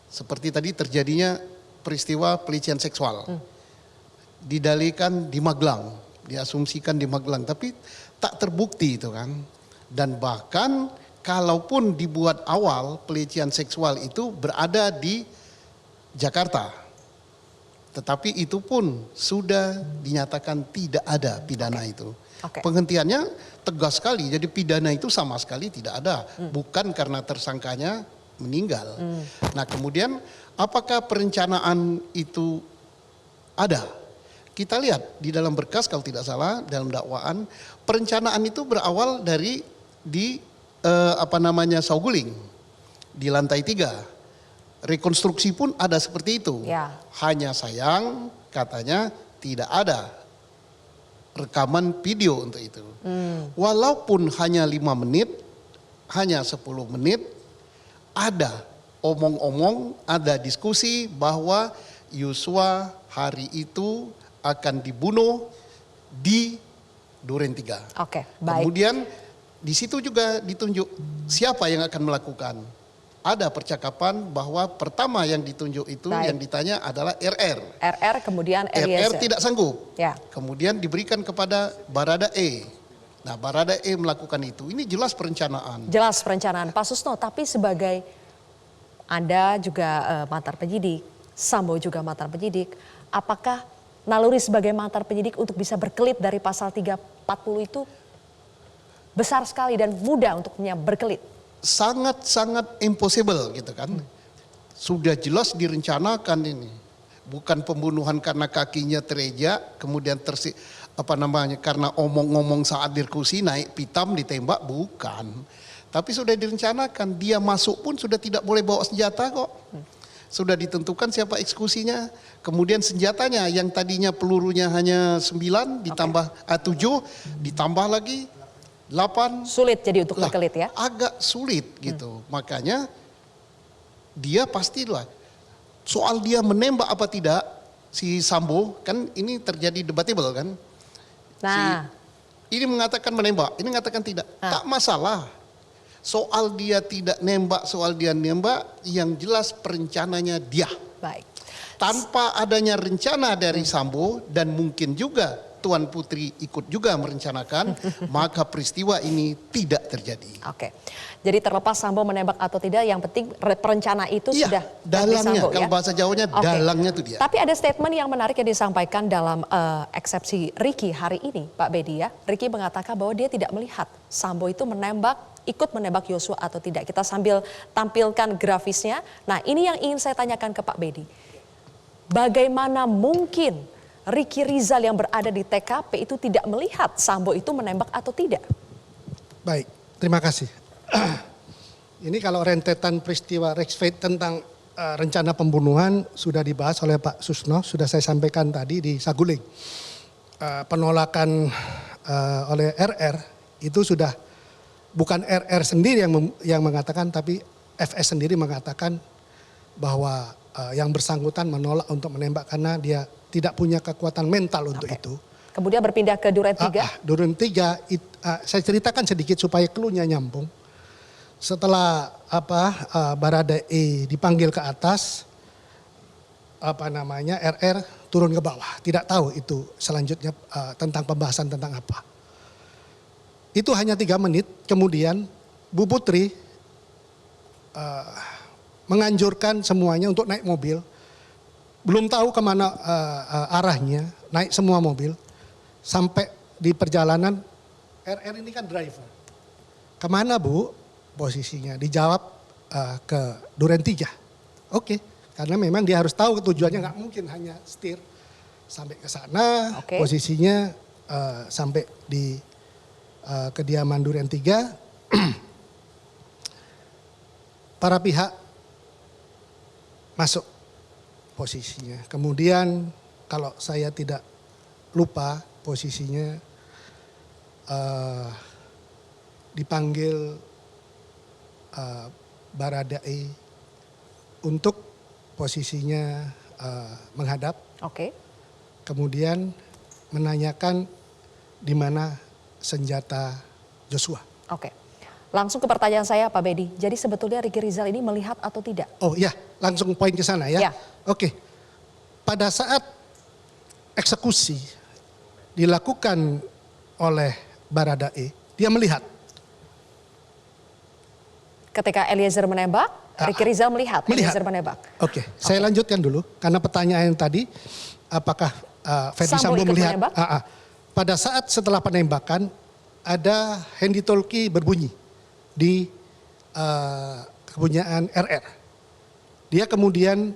seperti tadi terjadinya peristiwa pelecehan seksual. Didalilkan di Magelang, diasumsikan di Magelang, tapi tak terbukti itu kan. Dan bahkan kalaupun dibuat awal pelecehan seksual itu berada di Jakarta. Tetapi itu pun sudah dinyatakan tidak ada pidana itu. Oke. Penghentiannya tegas sekali, jadi pidana itu sama sekali tidak ada. Bukan karena tersangkanya meninggal. Nah kemudian apakah perencanaan itu ada? Kita lihat di dalam berkas kalau tidak salah dalam dakwaan, perencanaan itu berawal dari di Saguling di lantai 3. Rekonstruksi pun ada seperti itu. Ya. Hanya sayang katanya tidak ada rekaman video untuk itu. Walaupun hanya 5 menit, hanya 10 menit, ada omong-omong, ada diskusi bahwa Yosua hari itu akan dibunuh di Duren 3. Oke, baik. Kemudian di situ juga ditunjuk siapa yang akan melakukan. Ada percakapan bahwa pertama yang ditunjuk itu yang ditanya adalah RR. RR kemudian Eliezer. RR tidak sanggup. Ya. Kemudian diberikan kepada Baradae. Nah Baradae melakukan itu. Ini jelas perencanaan. Jelas perencanaan Pak Susno, tapi sebagai Anda juga mantan penyidik, Sambo juga mantan penyidik, apakah naluri sebagai mantan penyidik untuk bisa berkelit dari pasal 340 itu besar sekali dan mudah untuknya berkelit? Sangat-sangat impossible gitu kan. Sudah jelas direncanakan ini. Bukan pembunuhan karena kakinya terejak, kemudian karena omong-omong saat diskusi naik pitam ditembak, bukan. Tapi sudah direncanakan, dia masuk pun sudah tidak boleh bawa senjata kok. Sudah ditentukan siapa eksekusinya. Kemudian senjatanya yang tadinya pelurunya hanya 9 ditambah 7 ditambah lagi 8. Sulit jadi untuk berkelit ya? Agak sulit gitu. Makanya dia pastilah soal dia menembak apa tidak si Sambo, kan ini terjadi debatable kan. Nah. Ini mengatakan menembak, ini mengatakan tidak. Tak masalah. Soal dia tidak nembak, soal dia nembak, yang jelas perencananya dia. Baik. Tanpa adanya rencana dari Sambo dan mungkin juga Tuan Putri ikut juga merencanakan, maka peristiwa ini tidak terjadi. Oke, jadi terlepas Sambo menembak atau tidak, yang penting perencana itu sudah dalangnya, Sambo, kalau bahasa Jawanya dalangnya itu dia. Tapi ada statement yang menarik yang disampaikan dalam eksepsi Ricky hari ini, Pak Bedi ya. Ricky mengatakan bahwa dia tidak melihat Sambo itu ikut menembak Yosua atau tidak. Kita sambil tampilkan grafisnya. Nah ini yang ingin saya tanyakan ke Pak Bedi. Bagaimana mungkin Ricky Rizal yang berada di TKP itu tidak melihat Sambo itu menembak atau tidak? Baik, terima kasih. Ini kalau rentetan peristiwa Rexfate tentang rencana pembunuhan sudah dibahas oleh Pak Susno, sudah saya sampaikan tadi di Saguling. Penolakan oleh RR itu sudah bukan RR sendiri yang mengatakan, tapi FS sendiri mengatakan bahwa yang bersangkutan menolak untuk menembak karena dia tidak punya kekuatan mental untuk itu. Kemudian berpindah ke Duren 3? Duren 3, saya ceritakan sedikit supaya clue-nya nyambung. Setelah Baradae dipanggil ke atas, RR turun ke bawah. Tidak tahu itu selanjutnya tentang pembahasan tentang apa. Itu hanya 3 menit, kemudian Bu Putri menganjurkan semuanya untuk naik mobil. Belum tahu kemana arahnya, naik semua mobil. Sampai di perjalanan, RR ini kan driver. Kemana Bu posisinya? Dijawab ke Duren 3. Oke, karena memang dia harus tahu tujuannya, nggak mungkin hanya setir. Sampai ke sana, posisinya sampai di kediaman Duren 3. Para pihak masuk posisinya. Kemudian kalau saya tidak lupa posisinya dipanggil Baradae untuk posisinya menghadap. Kemudian menanyakan di mana senjata Joshua. Langsung ke pertanyaan saya Pak Bedi. Jadi sebetulnya Ricky Rizal ini melihat atau tidak? Oh iya, langsung poin ke sana ya. Oke. Pada saat eksekusi dilakukan oleh Baradae, dia melihat. Ketika Eliezer menembak? Ricky Rizal melihat Eliezer menembak. Oke, saya lanjutkan dulu karena pertanyaan tadi apakah Ferdi Sambo ikut melihat menembak? pada saat setelah penembakan ada handy talkie berbunyi di kepunyaan RR. Dia kemudian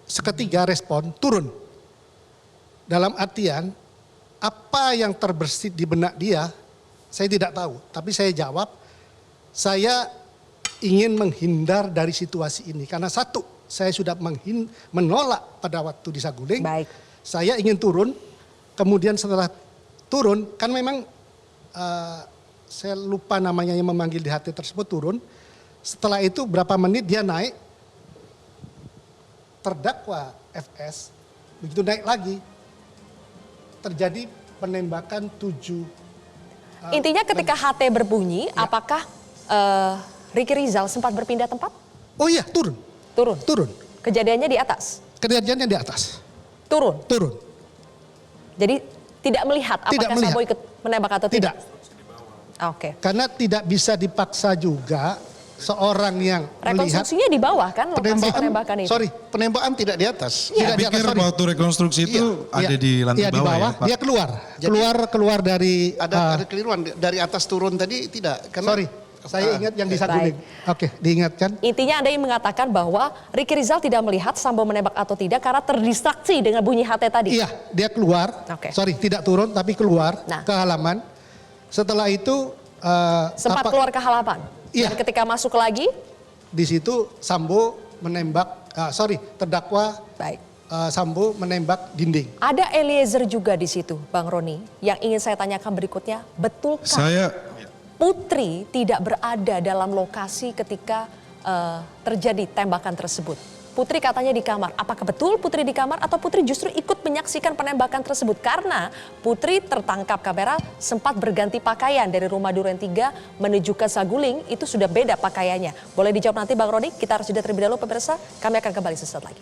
seketika respon turun. Dalam artian apa yang terbersit di benak dia saya tidak tahu. Tapi saya jawab saya ingin menghindar dari situasi ini. Karena satu, saya sudah menolak pada waktu di Saguling. Baik. Saya ingin turun, kemudian setelah turun, kan memang saya lupa namanya yang memanggil di HT tersebut turun. Setelah itu berapa menit dia naik, terdakwa FS, begitu naik lagi, terjadi penembakan 7. Intinya ketika HT berbunyi, apakah Ricky Rizal sempat berpindah tempat? Oh iya, turun. Turun. Kejadiannya di atas? Kejadiannya di atas. Turun? Turun. Jadi tidak melihat apakah Sambo ikut menembak atau tidak? Oke. Karena tidak bisa dipaksa juga seorang yang melihat. Rekonstruksinya di bawah kan lokasi penembakan itu? Sorry, penembakan tidak di atas. Saya pikir waktu rekonstruksi itu ada di lantai di bawah ya, Pak? Dia keluar dari. Ada keliruan dari atas turun tadi tidak. Karena, sorry, saya ingat yang di Saguling. Oke, diingatkan. Intinya Anda yang mengatakan bahwa Ricky Rizal tidak melihat Sambo menembak atau tidak karena terdistraksi dengan bunyi HT tadi? Iya, dia keluar. Sorry, tidak turun tapi keluar ke halaman. Setelah itu. Sempat keluar ke halaman? Iya. Dan ketika masuk lagi? Di situ Sambo menembak, terdakwa Sambo menembak dinding. Ada Eliezer juga di situ, Bang Roni. Yang ingin saya tanyakan berikutnya, betulkah Putri tidak berada dalam lokasi ketika terjadi tembakan tersebut? Putri katanya di kamar. Apakah betul Putri di kamar atau Putri justru ikut menyaksikan penembakan tersebut? Karena Putri tertangkap kamera sempat berganti pakaian dari rumah Duren 3 menuju ke Saguling, itu sudah beda pakaiannya. Boleh dijawab nanti Bang Roni, kita harus jeda terlebih dahulu pemirsa. Kami akan kembali sesaat lagi.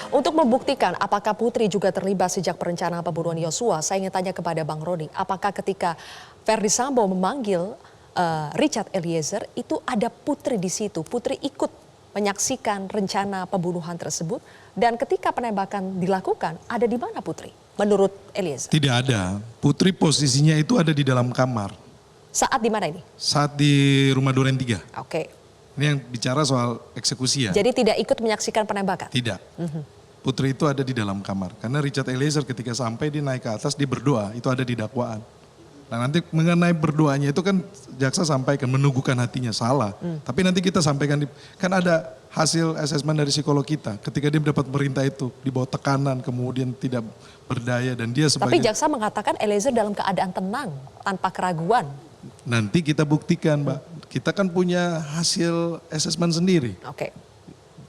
Untuk membuktikan apakah Putri juga terlibat sejak perencanaan pembunuhan Yosua, saya ingin tanya kepada Bang Roni, apakah ketika Ferdi Sambo memanggil Richard Eliezer itu ada Putri di situ? Putri ikut menyaksikan rencana pembunuhan tersebut dan ketika penembakan dilakukan, ada di mana Putri menurut Eliezer? Tidak ada. Putri posisinya itu ada di dalam kamar. Saat di mana ini? Saat di rumah Duren 3. Oke. Ini yang bicara soal eksekusi ya. Jadi tidak ikut menyaksikan penembakan? Tidak. Putri itu ada di dalam kamar. Karena Richard Eliezer ketika sampai dia naik ke atas, dia berdoa, itu ada di dakwaan. Nah nanti mengenai berdoanya itu kan jaksa sampaikan, menuguhkan hatinya salah. Tapi nanti kita sampaikan, kan ada hasil asesmen dari psikolog kita. Ketika dia mendapat perintah itu, di bawah tekanan, kemudian tidak berdaya dan dia sebagai... Tapi jaksa mengatakan Eliezer dalam keadaan tenang, tanpa keraguan. Nanti kita buktikan Mbak, kita kan punya hasil asesmen sendiri. Oke.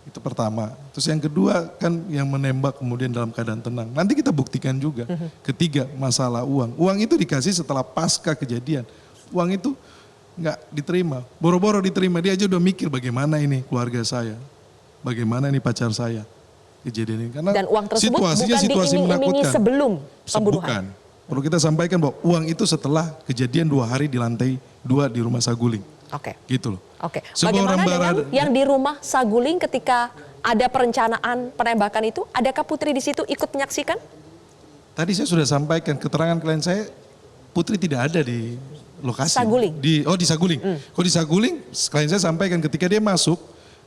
Itu pertama. Terus yang kedua kan yang menembak kemudian dalam keadaan tenang. Nanti kita buktikan juga. Ketiga, masalah uang. Uang itu dikasih setelah pasca kejadian. Uang itu nggak diterima. Boro-boro diterima. Dia aja udah mikir bagaimana ini keluarga saya. Bagaimana ini pacar saya. Kejadian ini. Karena dan uang tersebut situasinya bukan situasi diiming-imingi sebelum pembunuhan. Bukan. Perlu kita sampaikan bahwa uang itu setelah kejadian 2 hari di lantai 2 di rumah Saguling. Oke. Gitu loh. Oke. Bagaimana dengan yang di rumah Saguling ketika ada perencanaan penembakan itu? Adakah Putri di situ ikut menyaksikan? Tadi saya sudah sampaikan keterangan klien saya, Putri tidak ada di lokasi. Saguling? Di Saguling. Kalau di Saguling, klien saya sampaikan ketika dia masuk,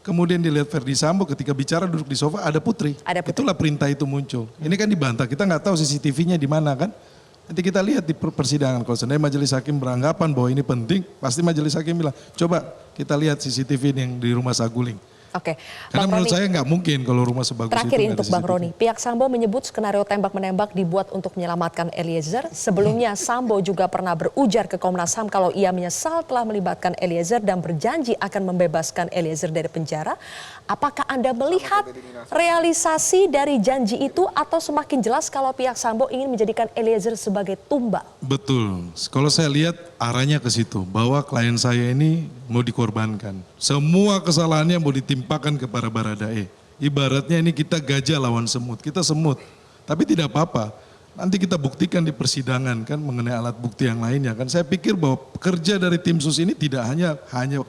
kemudian dilihat Ferdi Sambo ketika bicara duduk di sofa ada Putri. Itulah perintah itu muncul. Ini kan dibantah, kita nggak tahu CCTV-nya di mana kan. Nanti kita lihat di persidangan, kalau seandainya majelis hakim beranggapan bahwa ini penting, pasti majelis hakim bilang, coba kita lihat CCTV yang di rumah Saguling. Oke. Karena Bang menurut Roni, saya nggak mungkin kalau rumah sebagus terakhir itu. untuk Bang Roni, pihak Sambo menyebut skenario tembak-menembak dibuat untuk menyelamatkan Eliezer. Sebelumnya Sambo juga pernah berujar ke Komnas HAM kalau ia menyesal telah melibatkan Eliezer dan berjanji akan membebaskan Eliezer dari penjara. Apakah Anda melihat realisasi dari janji itu atau semakin jelas kalau pihak Sambo ingin menjadikan Eliezer sebagai tumbal? Betul. Kalau saya lihat arahnya ke situ, bahwa klien saya ini mau dikorbankan. Semua kesalahannya mau ditimpakan kepada Baradae. Ibaratnya ini kita gajah lawan semut, kita semut. Tapi tidak apa-apa, nanti kita buktikan di persidangan kan mengenai alat bukti yang lainnya kan. Saya pikir bahwa kerja dari tim sus ini tidak hanya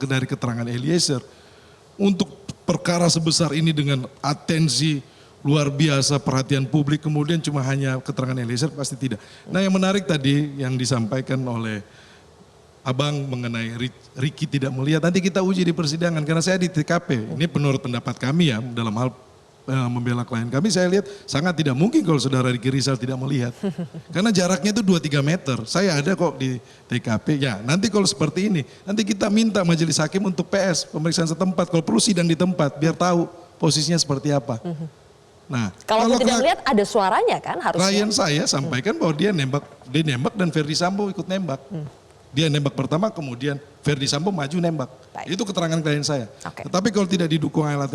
dari keterangan Eliezer. Untuk perkara sebesar ini dengan atensi luar biasa, perhatian publik, kemudian cuma hanya keterangan Eliezer, pasti tidak. Nah yang menarik tadi yang disampaikan oleh Abang mengenai Ricky tidak melihat, nanti kita uji di persidangan karena saya di TKP. Ini menurut pendapat kami ya, dalam hal membela klien kami, saya lihat sangat tidak mungkin kalau saudara Ricky Rizal tidak melihat. Karena jaraknya itu 2-3 meter, saya ada kok di TKP. Ya nanti kalau seperti ini, nanti kita minta majelis hakim untuk PS, pemeriksaan setempat, kalau perlu sidang di tempat, biar tahu posisinya seperti apa. Nah, kalau tidak melihat ada suaranya kan harusnya. Klien saya sampaikan bahwa dia nembak dan Ferdi Sambo ikut nembak. Dia nembak pertama, kemudian Ferdi Sambo maju nembak. Baik. Itu keterangan klien saya. Okay. Tetapi kalau tidak didukung alat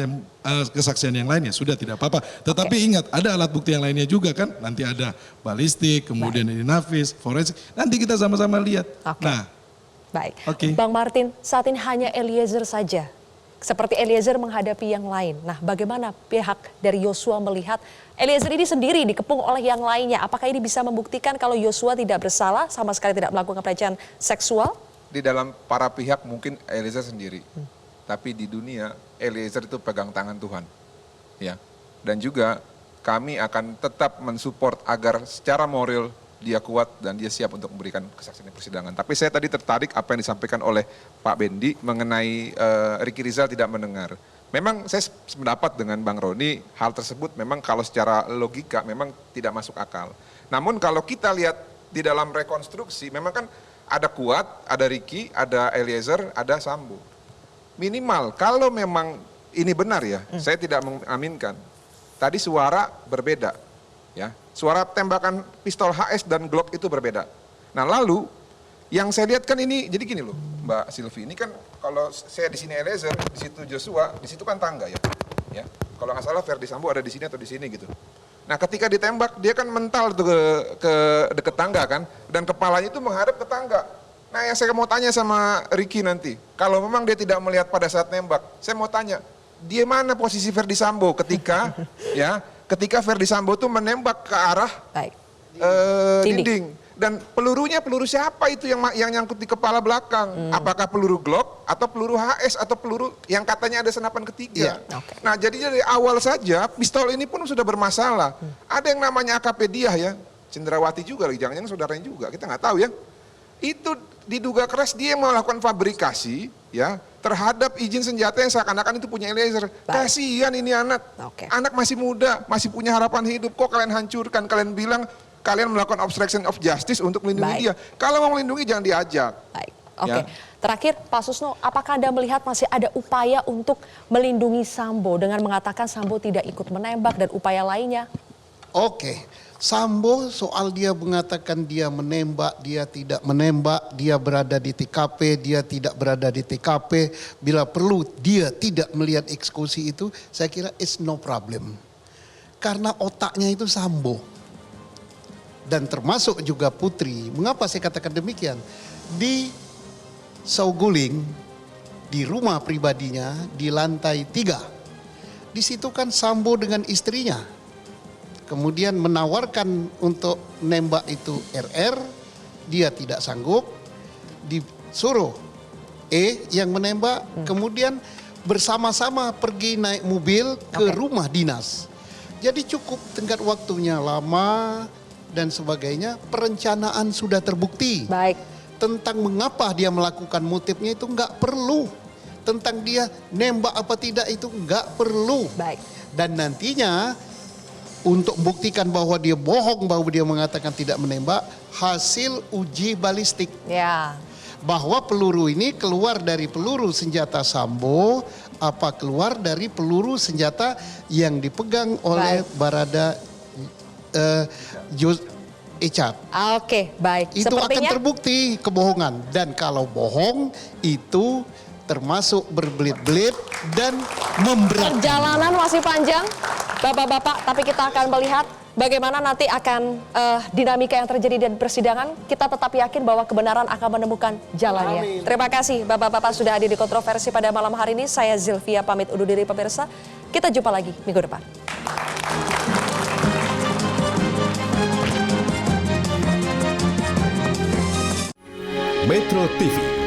kesaksian yang lainnya, sudah tidak apa-apa. Tetapi ingat, ada alat bukti yang lainnya juga kan. Nanti ada balistik, kemudian ini nafis, forensik. Nanti kita sama-sama lihat. Okay. Nah, baik. Bang Martin, saat ini hanya Eliezer saja. Seperti Eliezer menghadapi yang lain. Nah, bagaimana pihak dari Yosua melihat Eliezer ini sendiri dikepung oleh yang lainnya? Apakah ini bisa membuktikan kalau Yosua tidak bersalah, sama sekali tidak melakukan pelecehan seksual? Di dalam para pihak mungkin Eliezer sendiri. Tapi di dunia Eliezer itu pegang tangan Tuhan. Ya. Dan juga kami akan tetap mensupport agar secara moral dia kuat dan dia siap untuk memberikan kesaksian di persidangan. Tapi saya tadi tertarik apa yang disampaikan oleh Pak Bendi mengenai Ricky Rizal tidak mendengar. Memang saya sependapat dengan Bang Roni, hal tersebut memang kalau secara logika memang tidak masuk akal. Namun kalau kita lihat di dalam rekonstruksi, memang kan ada Kuat, ada Ricky, ada Eliezer, ada Sambo. Minimal kalau memang ini benar ya, saya tidak mengaminkan. Tadi suara berbeda. Ya, suara tembakan pistol HS dan Glock itu berbeda. Nah lalu yang saya lihat kan ini, jadi gini loh Mbak Silvi, ini kan kalau saya di sini Eliezer, di situ Joshua, di situ kan tangga ya. Ya, kalau nggak salah Ferdi Sambo ada di sini atau di sini gitu. Nah ketika ditembak dia kan mental tuh ke deket tangga kan, dan kepalanya itu menghadap ke tangga. Nah yang saya mau tanya sama Ricky nanti, kalau memang dia tidak melihat pada saat nembak, saya mau tanya, dia mana posisi Ferdi Sambo ketika ya? Ketika Ferdi Sambo itu menembak ke arah dinding. Dan pelurunya peluru siapa itu yang nyangkut di kepala belakang? Apakah peluru Glock atau peluru HS atau peluru yang katanya ada senapan ketiga? Nah jadi dari awal saja pistol ini pun sudah bermasalah. Ada yang namanya AKP Diah ya, Cendrawati juga lagi, jangan-jangan saudaranya juga, kita nggak tahu ya. Itu diduga keras dia melakukan fabrikasi ya terhadap izin senjata yang seakan-akan itu punya Eliezer. Kasihan ini anak. Anak masih muda, masih punya harapan hidup. Kok kalian hancurkan? Kalian bilang kalian melakukan obstruction of justice untuk melindungi dia. Kalau mau melindungi jangan diajak. Baik. Oke. Terakhir Pak Susno, apakah Anda melihat masih ada upaya untuk melindungi Sambo dengan mengatakan Sambo tidak ikut menembak dan upaya lainnya? Oke. Sambo soal dia mengatakan dia menembak, dia tidak menembak, dia berada di TKP, dia tidak berada di TKP, bila perlu dia tidak melihat eksekusi itu, saya kira it's no problem. Karena otaknya itu Sambo. Dan termasuk juga Putri. Mengapa saya katakan demikian? Di Sauguling, di rumah pribadinya, di lantai 3. Di situ kan Sambo dengan istrinya. Kemudian menawarkan untuk nembak itu RR, dia tidak sanggup, disuruh yang menembak, kemudian bersama-sama pergi naik mobil ke rumah dinas. Jadi cukup tenggat waktunya lama dan sebagainya, perencanaan sudah terbukti. Baik. Tentang mengapa dia melakukan motifnya itu nggak perlu. Tentang dia nembak apa tidak itu nggak perlu. Baik. Dan nantinya untuk membuktikan bahwa dia bohong, bahwa dia mengatakan tidak menembak, hasil uji balistik. Ya. Bahwa peluru ini keluar dari peluru senjata Sambo apa keluar dari peluru senjata yang dipegang oleh Barada Richard. Oke, baik. Itu akan terbukti kebohongan, dan kalau bohong itu termasuk berbelit-belit dan memberatkan. Perjalanan masih panjang, Bapak-bapak, tapi kita akan melihat bagaimana nanti akan dinamika yang terjadi di persidangan. Kita tetap yakin bahwa kebenaran akan menemukan jalannya. Amin. Terima kasih Bapak-bapak sudah hadir di Kontroversi pada malam hari ini. Saya Zilvia pamit undur diri pemirsa. Kita jumpa lagi minggu depan. Metro TV